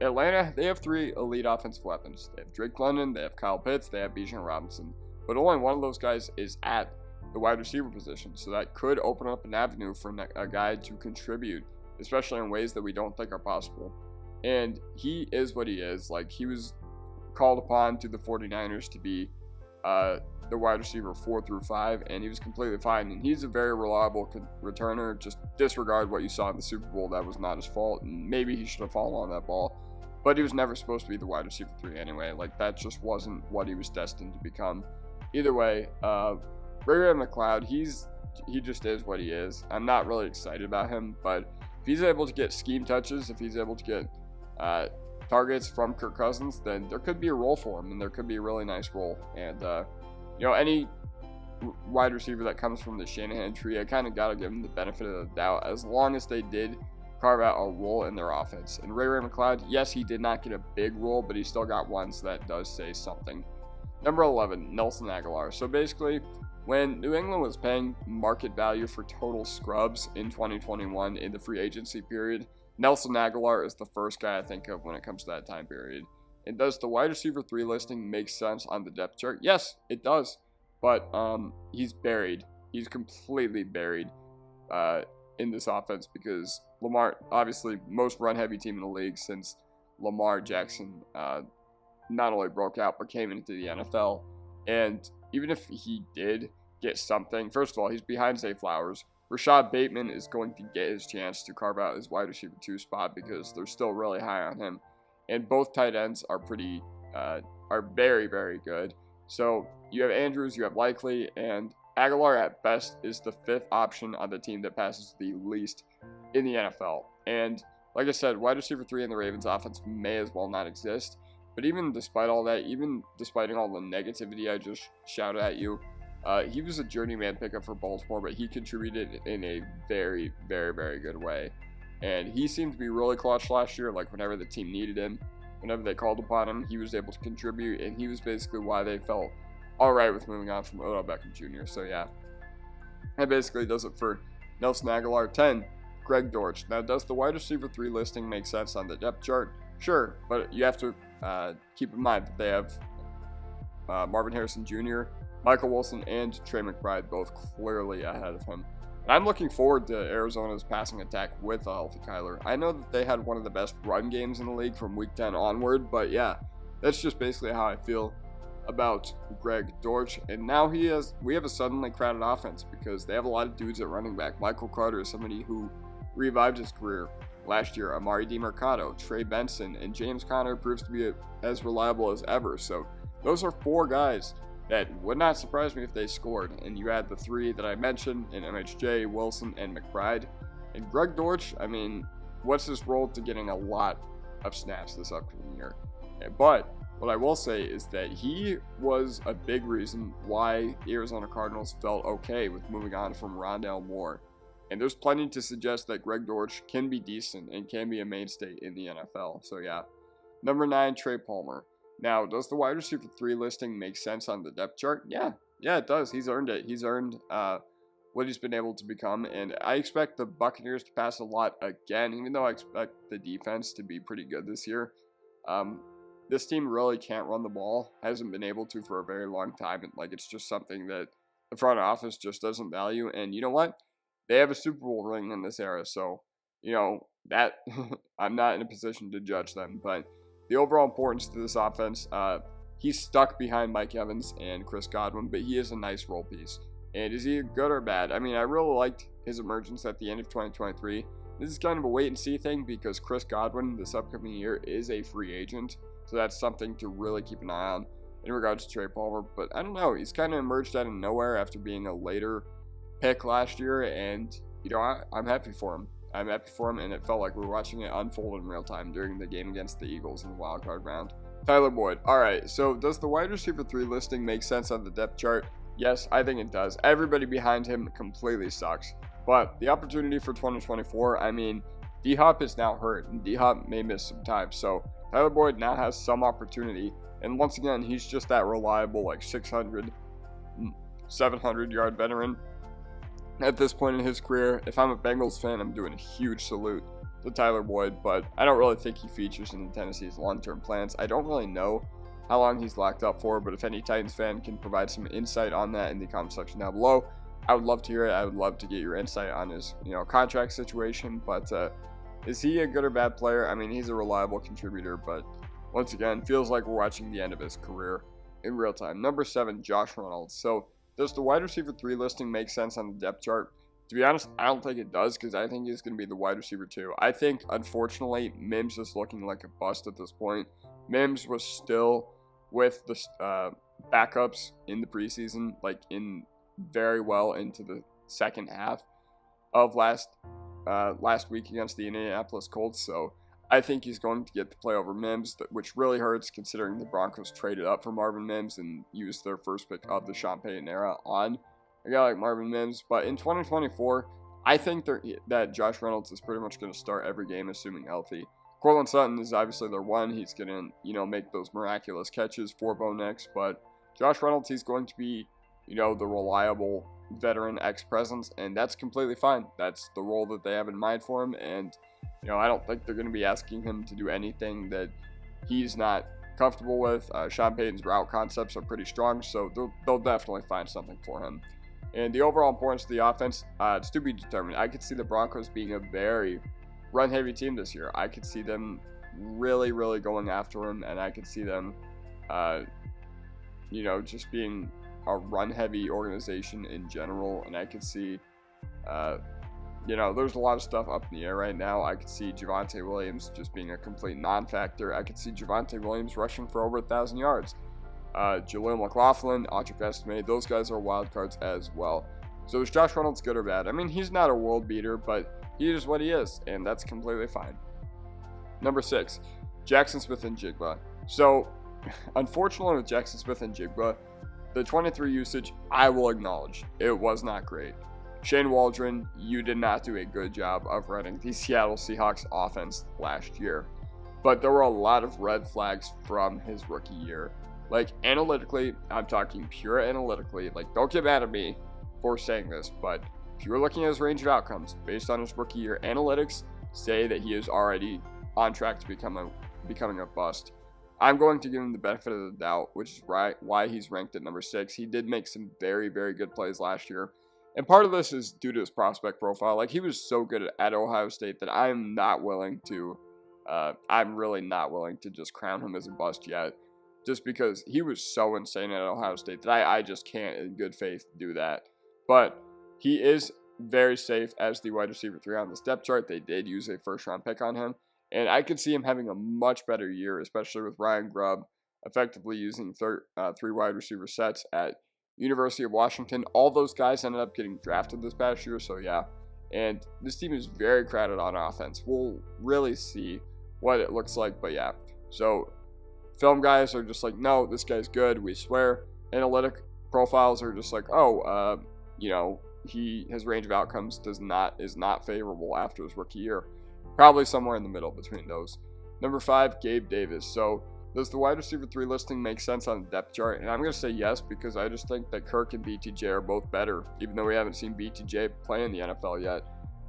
Atlanta, they have 3 elite offensive weapons. They have Drake London, they have Kyle Pitts, they have Bijan Robinson. But only one of those guys is at the wide receiver position, so that could open up an avenue for a guy to contribute, especially in ways that we don't think are possible. And he is what he is. Like, he was called upon to the 49ers to be the wide receiver 4 through 5, and he was completely fine. And he's a very reliable returner. Just disregard what you saw in the Super Bowl. That was not his fault, and maybe he should have fallen on that ball. But he was never supposed to be the wide receiver 3 anyway. Like, that just wasn't what he was destined to become. Either way, Ray McLeod, he just is what he is. I'm not really excited about him, but if he's able to get scheme touches, if he's able to get targets from Kirk Cousins, then there could be a role for him, and there could be a really nice role. And you know, any wide receiver that comes from the Shanahan tree, I kind of got to give them the benefit of the doubt, as long as they did carve out a role in their offense. And Ray McLeod, yes, he did not get a big role, but he still got one, so that does say something. Number 11, Nelson Aguilar. So basically, when New England was paying market value for total scrubs in 2021 in the free agency period, Nelson Aguilar is the first guy I think of when it comes to that time period. And does the wide receiver 3 listing make sense on the depth chart? Yes, it does. But he's buried. He's completely buried in this offense because Lamar, obviously, most run-heavy team in the league since Lamar Jackson not only broke out but came into the NFL. And even if he did get something, first of all, he's behind Zay Flowers. Rashad Bateman is going to get his chance to carve out his wide receiver 2 spot because they're still really high on him. And both tight ends are very, very good. So you have Andrews, you have Likely, and Aguilar at best is the 5th option on the team that passes the least in the NFL. And like I said, wide receiver 3 in the Ravens offense may as well not exist. But even despite all that, even despite all the negativity I just shouted at you, he was a journeyman pickup for Baltimore, but he contributed in a very, very, very good way. And he seemed to be really clutch last year. Like whenever the team needed him, whenever they called upon him, he was able to contribute, and he was basically why they felt all right with moving on from Odell Beckham Jr. So yeah, that basically does it for Nelson Aguilar. 10, Greg Dortch. Now, does the wide receiver 3 listing make sense on the depth chart? Sure, but you have to keep in mind that they have Marvin Harrison Jr., Michael Wilson, and Trey McBride both clearly ahead of him. And I'm looking forward to Arizona's passing attack with a healthy Kyler. I know that they had one of the best run games in the league from week 10 onward, but yeah, that's just basically how I feel about Greg Dortch. And now we have a suddenly crowded offense because they have a lot of dudes at running back. Michael Carter is somebody who revived his career last year. Amari DiMercato, Trey Benson, and James Conner proves to be as reliable as ever. So those are 4 guys that would not surprise me if they scored. And you add the 3 that I mentioned in MHJ, Wilson, and McBride. And Greg Dortch, I mean, what's his role to getting a lot of snaps this upcoming year? But what I will say is that he was a big reason why the Arizona Cardinals felt okay with moving on from Rondale Moore. And there's plenty to suggest that Greg Dortch can be decent and can be a mainstay in the NFL. So yeah. Number 9, Trey Palmer. Now, does the wide receiver 3 listing make sense on the depth chart? Yeah, it does. He's earned it. He's earned what he's been able to become. And I expect the Buccaneers to pass a lot again, even though I expect the defense to be pretty good this year. This team really can't run the ball. Hasn't been able to for a very long time. And like, it's just something that the front office just doesn't value. And you know what? They have a Super Bowl ring in this era. So, you know, that I'm not in a position to judge them. But the overall importance to this offense, he's stuck behind Mike Evans and Chris Godwin, but he is a nice role piece. And is he good or bad? I mean, I really liked his emergence at the end of 2023. This is kind of a wait-and-see thing because Chris Godwin this upcoming year is a free agent. So that's something to really keep an eye on in regards to Trey Palmer. But I don't know. He's kind of emerged out of nowhere after being a later pick last year. And, you know, I'm happy for him. I'm happy for him, and it felt like we were watching it unfold in real time during the game against the Eagles in the wildcard round. Tyler Boyd. All right, so does the wide receiver 3 listing make sense on the depth chart? Yes, I think it does. Everybody behind him completely sucks. But the opportunity for 2024, I mean, D-Hop is now hurt, and D-Hop may miss some time. So Tyler Boyd now has some opportunity. And once again, he's just that reliable, like 600, 700-yard veteran. At this point in his career, if I'm a Bengals fan, I'm doing a huge salute to Tyler Boyd, but I don't really think he features in Tennessee's long-term plans. I don't really know how long he's locked up for, but if any Titans fan can provide some insight on that in the comment section down below, I would love to hear it. I would love to get your insight on his, contract situation, but is he a good or bad player? I mean, he's a reliable contributor, but once again, feels like we're watching the end of his career in real time. Number 7, Josh Reynolds. So does the wide receiver 3 listing make sense on the depth chart? To be honest, I don't think it does because I think he's going to be the wide receiver 2. I think, unfortunately, Mims is looking like a bust at this point. Mims was still with the backups in the preseason, like in very well into the second half of last week against the Indianapolis Colts. So I think he's going to get the play over Mims, which really hurts considering the Broncos traded up for Marvin Mims and used their first pick of the Sean Payton era on a guy like Marvin Mims. But in 2024, I think that Josh Reynolds is pretty much going to start every game, assuming healthy. Courtland Sutton is obviously their one. He's going to, make those miraculous catches for Bo Nix. But Josh Reynolds, he's going to be, the reliable veteran X-presence, and that's completely fine. That's the role that they have in mind for him, and I don't think they're going to be asking him to do anything that he's not comfortable with. Sean Payton's route concepts are pretty strong, so they'll definitely find something for him. And the overall importance of the offense, it's to be determined. I could see the Broncos being a very run-heavy team this year. I could see them really, really going after him, and I could see them, just being a run-heavy organization in general, and I could see, there's a lot of stuff up in the air right now. I could see Javonte Williams just being a complete non-factor. I could see Javonte Williams rushing for over 1,000 yards. Jaleel McLaughlin, Audric Estime, those guys are wild cards as well. So is Josh Reynolds good or bad? I mean, he's not a world beater, but he is what he is, and that's completely fine. Number 6, Jackson Smith-Njigba. So, unfortunately with Jackson Smith-Njigba, the 23 usage, I will acknowledge, it was not great. Shane Waldron, you did not do a good job of running the Seattle Seahawks offense last year. But there were a lot of red flags from his rookie year. Like, analytically, I'm talking pure analytically, like, don't get mad at me for saying this, but if you're looking at his range of outcomes based on his rookie year, analytics say that he is already on track to becoming a bust. I'm going to give him the benefit of the doubt, which is why he's ranked at number 6. He did make some very, very good plays last year. And part of this is due to his prospect profile. Like, he was so good at Ohio State that I'm really not willing to just crown him as a bust yet. Just because he was so insane at Ohio State that I just can't in good faith do that. But he is very safe as the wide receiver 3 on this depth chart. They did use a first-round pick on him. And I could see him having a much better year, especially with Ryan Grubb effectively using 3 wide receiver sets at University of Washington. All those guys ended up getting drafted this past year, so yeah. And this team is very crowded on offense. We'll really see what it looks like, but yeah. So film guys are just like, no, this guy's good, we swear. Analytic profiles are just like, his range of outcomes is not favorable after his rookie year. Probably somewhere in the middle between those. Number 5, Gabe Davis. So does the wide receiver 3 listing make sense on the depth chart? And I'm going to say yes, because I just think that Kirk and BTJ are both better, even though we haven't seen BTJ play in the NFL yet.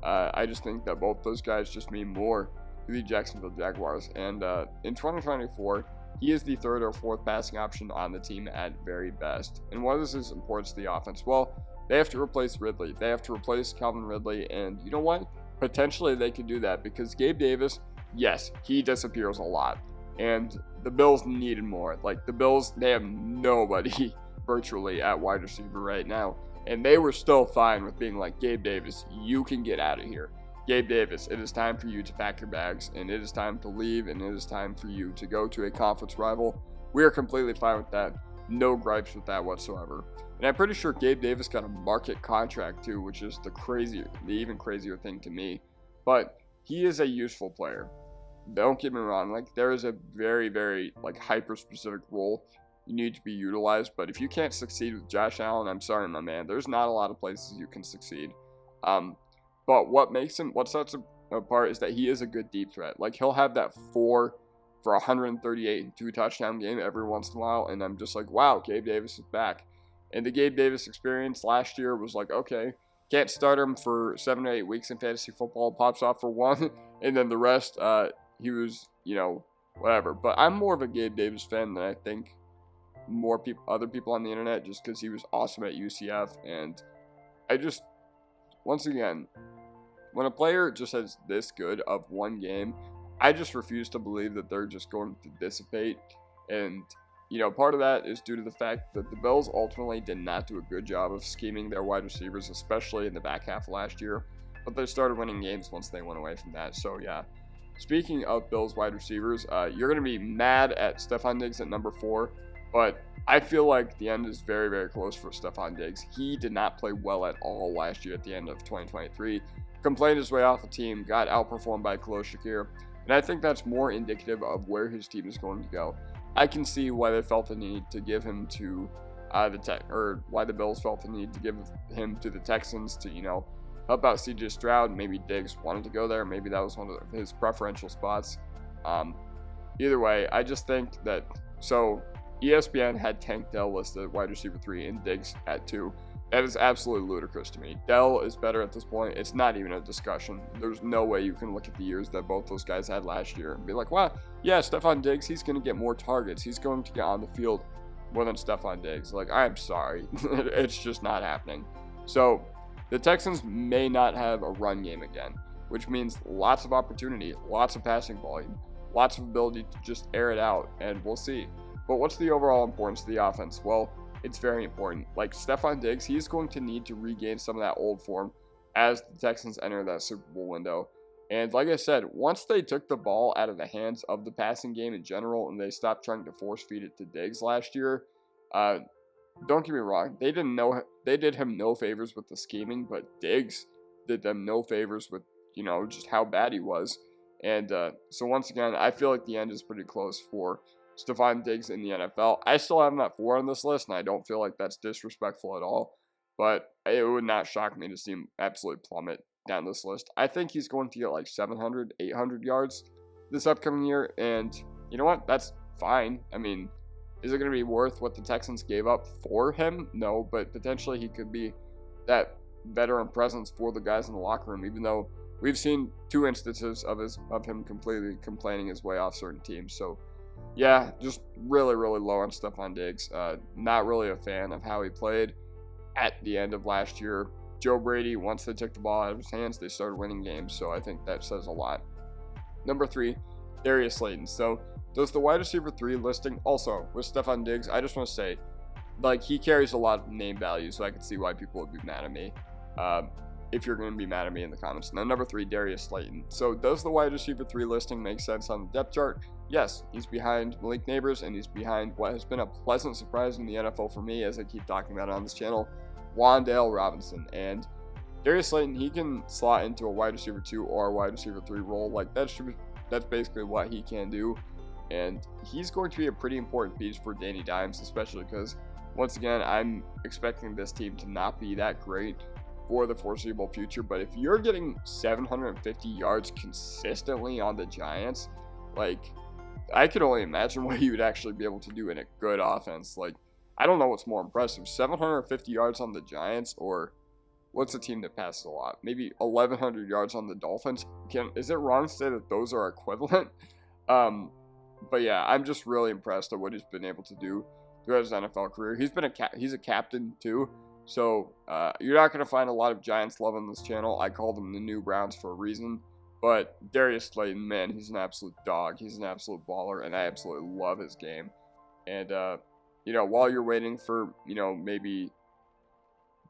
I just think that both those guys just mean more to the Jacksonville Jaguars. And in 2024, he is the 3rd or 4th passing option on the team at very best. And what is his importance to the offense? Well, they have to replace Ridley. They have to replace Calvin Ridley. And you know what? Potentially they could do that, because Gabe Davis, yes, he disappears a lot. And the Bills needed more. Like, the Bills, they have nobody virtually at wide receiver right now. And they were still fine with being like, Gabe Davis, you can get out of here. Gabe Davis, it is time for you to pack your bags, and it is time to leave, and it is time for you to go to a conference rival. We are completely fine with that. No gripes with that whatsoever. And I'm pretty sure Gabe Davis got a market contract too, which is the even crazier thing to me. But he is a useful player. Don't get me wrong, like, there is a very, very, like, hyper-specific role you need to be utilized. But if you can't succeed with Josh Allen, I'm sorry, my man. There's not a lot of places you can succeed. But what sets him apart is that he is a good deep threat. Like, he'll have that 4 for 138 and 2 touchdown game every once in a while, and I'm just like, wow, Gabe Davis is back. And the Gabe Davis experience last year was like, okay, can't start him for 7 to 8 weeks in fantasy football, pops off for 1, and then the rest, he was, whatever. But I'm more of a Gabe Davis fan than I think other people on the internet, just because he was awesome at UCF. And once again, when a player just has this good of one game, I just refuse to believe that they're just going to dissipate. And, part of that is due to the fact that the Bills ultimately did not do a good job of scheming their wide receivers, especially in the back half of last year. But they started winning games once they went away from that. So, yeah. Speaking of Bills wide receivers, you're going to be mad at Stephon Diggs at number 4. But I feel like the end is very, very close for Stephon Diggs. He did not play well at all last year at the end of 2023. Complained his way off the team, got outperformed by Khalil Shakir. And I think that's more indicative of where his team is going to go. I can see why they felt the need to give him to why the Bills felt the need to give him to the Texans to, help out CJ Stroud. Maybe Diggs wanted to go there. Maybe that was one of his preferential spots. Either way, I just think that, so ESPN had Tank Dell listed at wide receiver 3 and Diggs at 2. That is absolutely ludicrous to me. Dell is better at this point. It's not even a discussion. There's no way you can look at the years that both those guys had last year and be like, wow, yeah, Stephon Diggs, he's going to get more targets. He's going to get on the field more than Stephon Diggs. Like, I'm sorry. It's just not happening. So the Texans may not have a run game again, which means lots of opportunity, lots of passing volume, lots of ability to just air it out, and we'll see. But what's the overall importance of the offense? Well, it's very important. Like, Stephon Diggs, he's going to need to regain some of that old form as the Texans enter that Super Bowl window. And like I said, once they took the ball out of the hands of the passing game in general and they stopped trying to force feed it to Diggs last year, Uh, don't get me wrong, they did him no favors with the scheming, but Diggs did them no favors with, just how bad he was. And so once again, I feel like the end is pretty close for Stephon Diggs in the NFL. I still have him at 4 on this list, and I don't feel like that's disrespectful at all. But it would not shock me to see him absolutely plummet down this list. I think he's going to get like 700, 800 yards this upcoming year, and you know what? That's fine. I mean, is it going to be worth what the Texans gave up for him? No, but potentially he could be that veteran presence for the guys in the locker room, even though we've seen 2 instances of him completely complaining his way off certain teams. So, yeah, just really, really low on Stephon Diggs. Not really a fan of how he played at the end of last year. Joe Brady, once they took the ball out of his hands, they started winning games. So I think that says a lot. Number 3, Darius Slayton. So does the wide receiver 3 listing also with Stephon Diggs? I just want to say, like, he carries a lot of name value, so I can see why people would be mad at me. If you're going to be mad at me in the comments. Now, number 3, Darius Slayton. So does the wide receiver 3 listing make sense on the depth chart? Yes, he's behind Malik Neighbors, and he's behind what has been a pleasant surprise in the NFL for me, as I keep talking about it on this channel, Wan'Dale Robinson. And Darius Slayton, he can slot into a wide receiver 2 or a wide receiver 3 role. Like, that's basically what he can do. And he's going to be a pretty important piece for Danny Dimes, especially because, once again, I'm expecting this team to not be that great for the foreseeable future. But if you're getting 750 yards consistently on the Giants, like, I could only imagine what he would actually be able to do in a good offense. Like, I don't know what's more impressive, 750 yards on the Giants, or what's a team that passes a lot? Maybe 1,100 yards on the Dolphins. Is it wrong to say that those are equivalent? But yeah, I'm just really impressed at what he's been able to do throughout his NFL career. He's a captain too, so you're not gonna find a lot of Giants love on this channel. I call them the new Browns for a reason. But Darius Slayton, man, he's an absolute dog. He's an absolute baller, and I absolutely love his game. And while you're waiting for maybe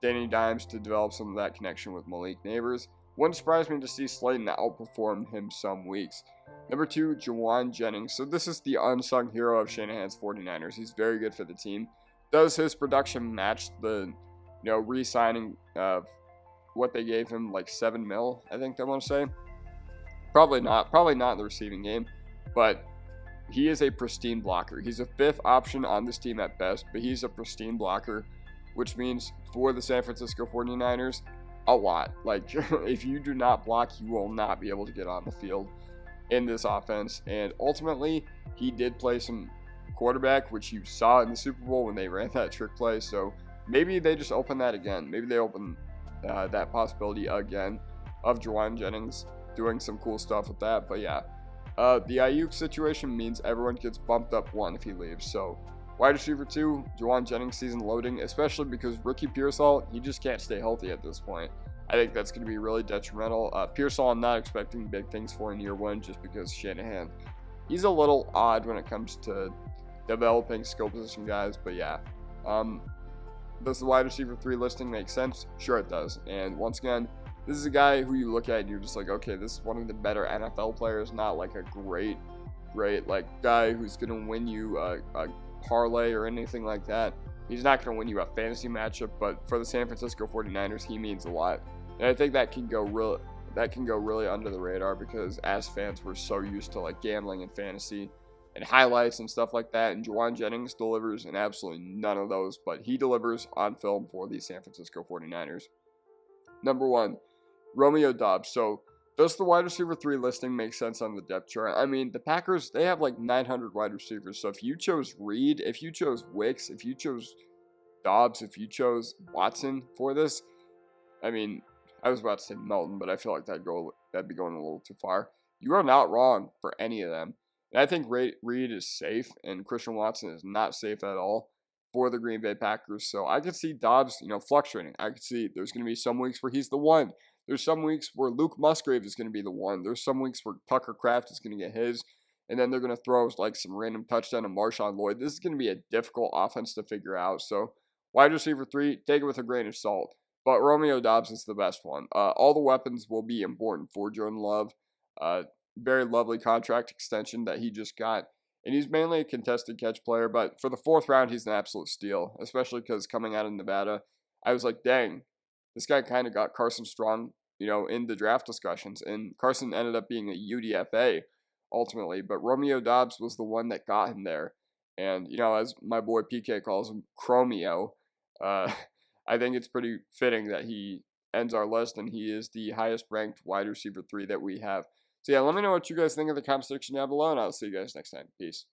Danny Dimes to develop some of that connection with Malik Neighbors, wouldn't surprise me to see Slayton outperform him some weeks. Number 2, Jauan Jennings. So this is the unsung hero of Shanahan's 49ers. He's very good for the team. Does his production match the, re-signing of what they gave him, like $7 million, I think I want to say? Probably not. Probably not in the receiving game. But he is a pristine blocker. He's a 5th option on this team at best, but he's a pristine blocker, which means for the San Francisco 49ers, a lot. Like, if you do not block, you will not be able to get on the field in this offense. And ultimately, he did play some quarterback, which you saw in the Super Bowl when they ran that trick play. So maybe they just open that again. Maybe they open that possibility again of Jauan Jennings doing some cool stuff with that. But yeah, the Ayuk situation means everyone gets bumped up 1 if he leaves. So wide receiver 2, Jauan Jennings season loading, especially because rookie Pearsall, he just can't stay healthy at this point. I think that's going to be really detrimental. Pearsall, I'm not expecting big things for in year 1 just because Shanahan, he's a little odd when it comes to developing skill position guys. But yeah, does the wide receiver 3 listing make sense? Sure it does. And once again, this is a guy who you look at and you're just like, okay, this is one of the better NFL players, not like a great like guy who's going to win you a parlay or anything like that. He's not going to win you a fantasy matchup, but for the San Francisco 49ers, he means a lot. And I think that can go really under the radar because as fans, we're so used to like gambling and fantasy and highlights and stuff like that. And Jauan Jennings delivers in absolutely none of those, but he delivers on film for the San Francisco 49ers. Number 1, Romeo Doubs. So does the wide receiver 3 listing make sense on the depth chart? I mean, the Packers, they have like 900 wide receivers. So if you chose Reed, if you chose Wicks, if you chose Doubs, if you chose Watson for this, I mean, I was about to say Melton, but I feel like that'd be going a little too far. You are not wrong for any of them. And I think Reed is safe, and Christian Watson is not safe at all for the Green Bay Packers. So I could see Doubs, fluctuating. I could see there's going to be some weeks where he's the 1. There's some weeks where Luke Musgrave is going to be the 1. There's some weeks where Tucker Kraft is going to get his. And then they're going to throw like some random touchdown to Marshawn Lloyd. This is going to be a difficult offense to figure out. So wide receiver 3, take it with a grain of salt. But Romeo Doubs is the best one. All the weapons will be important for Jordan Love. Very lovely contract extension that he just got. and he's mainly a contested catch player, but for the 4th round, he's an absolute steal, especially because coming out of Nevada, I was like, dang, this guy kind of got Carson Strong, in the draft discussions, and Carson ended up being a UDFA ultimately, but Romeo Doubs was the one that got him there. And, as my boy PK calls him, Chromeo, uh, I think it's pretty fitting that he ends our list, and he is the highest ranked wide receiver 3 that we have. So yeah, let me know what you guys think in the comment section down below, and I'll see you guys next time. Peace.